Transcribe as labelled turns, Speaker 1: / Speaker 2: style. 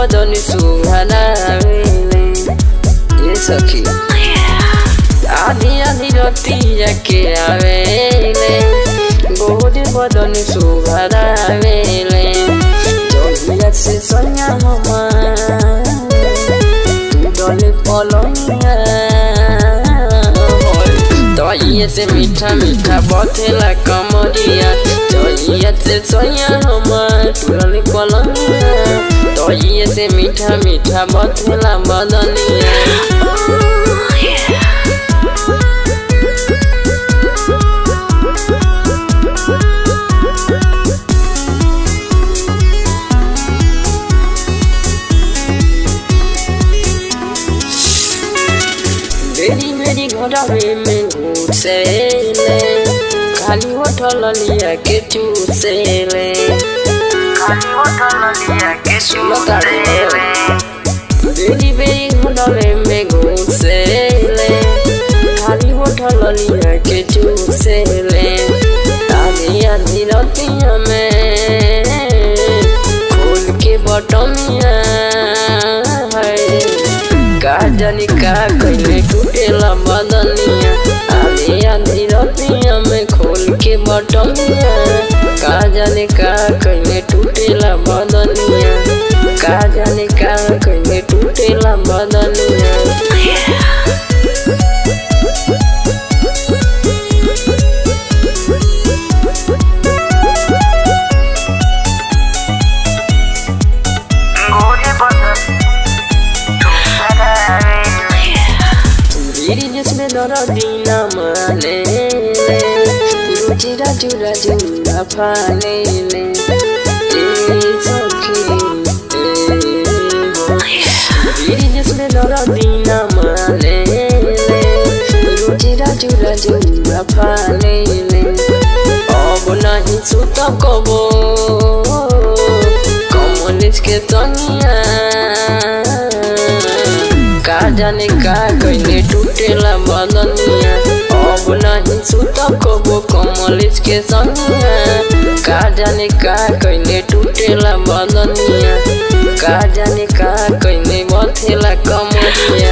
Speaker 1: बदनी सुहानावेले ये सखी आधी आधी रतिया के आवेले गोरे बदनी सुहानावेले जहिया से सैया हमार तू डले पलंगिया तहिया से मीठा मीठा बथेला कमरिया तहिया से सैया हमार तू डले पलंगिया तहिया से मीठा मीठा बथेला बदनिया मेरी मेरी घोड़ावे में घुसेले खाली होठल लिया के चूसेले खाली होठल लिया के चूसेले मेरी मेरी घोड़ावे में घुसेले खाली होठल लिया के चूसेले आधी आधी रतिया में खोल के बटमिया का जानी का कइले टूटेला बदनिया आधी आधी रतिया में खोल के बटमिया का जाने का कइले टूटेला बदनिया का जाने का कइले टूटेला बदनिया जिसमें दरदीना माने ले रुचि राजू राजू फाने ले सखी जिसमें दरदीना माने ले रुचि राजू राजू फाने ले अब नहीं सुत कबो कमलेश के सनिया का जाने का कइले टूटेला बदनिया अब नहीं सुत कबो कमलेश के सनिया का जाने का कइले टूटेला बदनिया का जाने का कइले बथेला कमरिया।